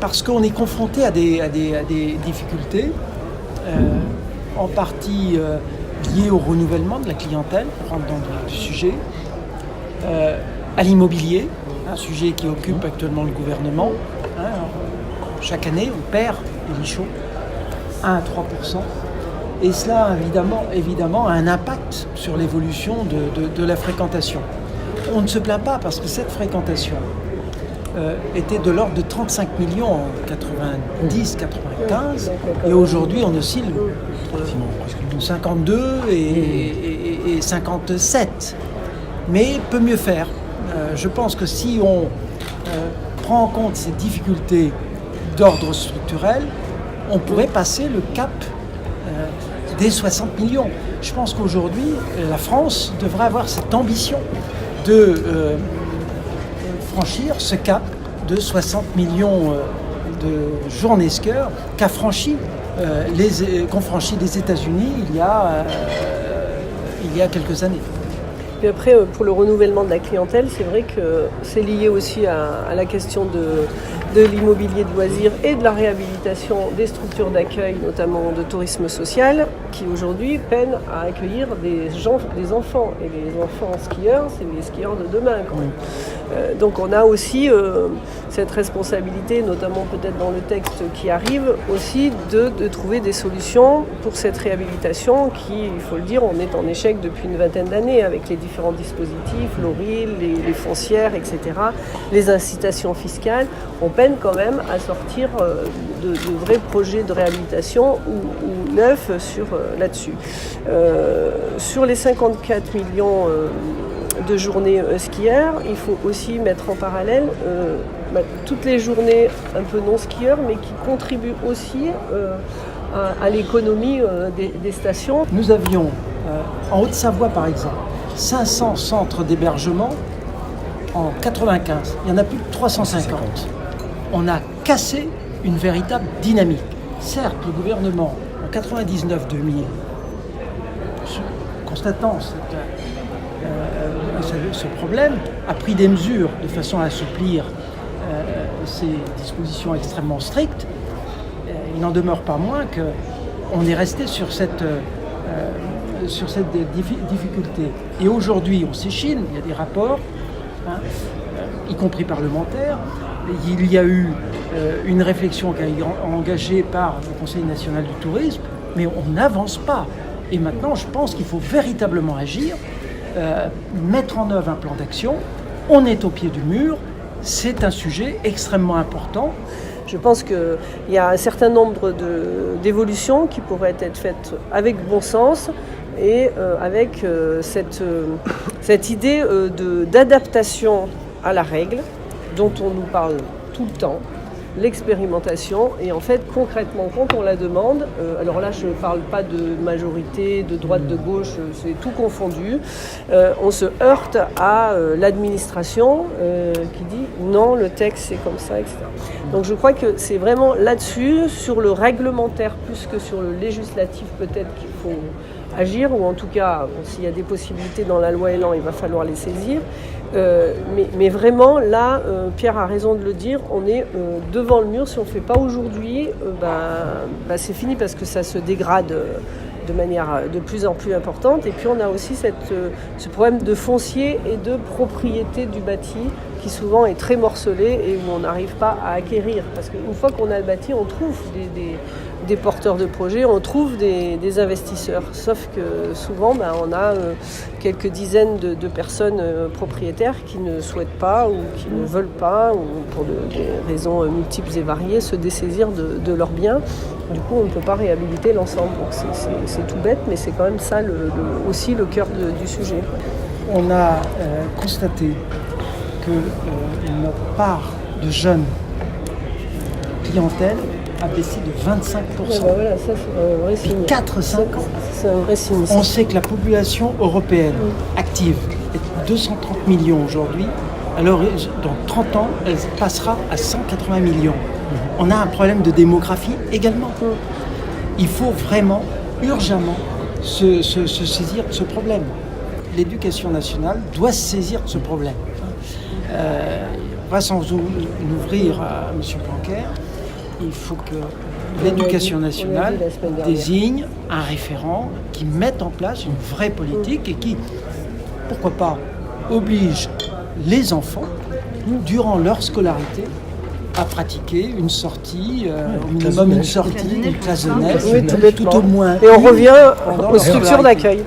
parce qu'on est confronté à des difficultés, en partie liées au renouvellement de la clientèle, on rentre dans le sujet, à l'immobilier, un sujet qui occupe actuellement le gouvernement. Chaque année, on perd les nichons, 1 à 3%. Et cela, évidemment, a un impact sur l'évolution de la fréquentation. On ne se plaint pas parce que cette fréquentation était de l'ordre de 35 millions en 90-95 et aujourd'hui on oscille entre 52 et 57. Mais peut mieux faire. Je pense que si on prend en compte ces difficultés d'ordre structurel, on pourrait passer le cap des 60 millions. Je pense qu'aujourd'hui, la France devrait avoir cette ambition de franchir ce cap de 60 millions de journée-skieurs qu'ont franchi les États-Unis il y a quelques années. Puis après, pour le renouvellement de la clientèle, c'est vrai que c'est lié aussi à la question de l'immobilier de loisirs et de la réhabilitation des structures d'accueil, notamment de tourisme social, qui aujourd'hui peinent à accueillir des enfants. Et les enfants skieurs, c'est les skieurs de demain, quand même. Donc on a aussi cette responsabilité, notamment peut-être dans le texte qui arrive, aussi de trouver des solutions pour cette réhabilitation qui, il faut le dire, on est en échec depuis une vingtaine d'années avec les différents dispositifs, l'ORIL, les foncières, etc., les incitations fiscales. On peine quand même à sortir de vrais projets de réhabilitation ou neufs là-dessus. Sur les 54 millions de journées skieurs, il faut aussi mettre en parallèle toutes les journées un peu non skieurs, mais qui contribuent aussi à l'économie des stations. Nous avions, en Haute-Savoie par exemple, 500 centres d'hébergement en 95. Il y en a plus de 350. On a cassé une véritable dynamique. Certes, le gouvernement, en 99-2000, constatant ce problème, a pris des mesures de façon à assouplir ces dispositions extrêmement strictes. Il n'en demeure pas moins qu'on est resté sur cette difficulté. Et aujourd'hui, on s'échine, il y a des rapports, y compris parlementaires. Il y a eu une réflexion qui a été engagée par le Conseil national du tourisme, mais on n'avance pas. Et maintenant, je pense qu'il faut véritablement agir, mettre en œuvre un plan d'action. On est au pied du mur, c'est un sujet extrêmement important. Je pense qu'il y a un certain nombre d'évolutions qui pourraient être faites avec bon sens et avec cette idée d'adaptation à la règle dont on nous parle tout le temps, l'expérimentation. Et en fait, concrètement, quand on la demande, alors là, je ne parle pas de majorité, de droite, de gauche, c'est tout confondu, on se heurte à l'administration qui dit non, le texte c'est comme ça, etc. Donc je crois que c'est vraiment là-dessus, sur le réglementaire plus que sur le législatif peut-être qu'il faut agir, ou en tout cas, s'il y a des possibilités dans la loi Elan, il va falloir les saisir. Mais vraiment, là, Pierre a raison de le dire, on est devant le mur. Si on ne fait pas aujourd'hui, c'est fini parce que ça se dégrade de manière de plus en plus importante. Et puis on a aussi ce problème de foncier et de propriété du bâti qui souvent est très morcelé et où on n'arrive pas à acquérir. Parce qu'une fois qu'on a le bâti, on trouve des porteurs de projets, on trouve des investisseurs. Sauf que souvent, on a quelques dizaines de personnes propriétaires qui ne souhaitent pas ou qui ne veulent pas, ou pour des raisons multiples et variées, se dessaisir de leurs biens. Du coup, on ne peut pas réhabiliter l'ensemble. Donc c'est tout bête, mais c'est quand même ça aussi le cœur du sujet. On a constaté que notre part de jeunes clientèle a baissé de 25%. Voilà, ça c'est un vrai signe. 4-5 ans. C'est un vrai signe. On sait que la population européenne active est 230 millions aujourd'hui. Alors, dans 30 ans, elle passera à 180 millions. On a un problème de démographie également. Il faut vraiment, urgemment, se saisir de ce problème. L'éducation nationale doit se saisir de ce problème. On va s'en ouvrir à M. Blanquer. il faut que l'éducation nationale la semaine dernière. désigne un référent qui mette en place une vraie politique et qui, pourquoi pas, oblige les enfants, durant leur scolarité, à pratiquer une sortie, au minimum une sortie, une clasonnette, Oui, tout bêtement. tout au moins. Et on revient pendant aux leur structures scolarité. d'accueil.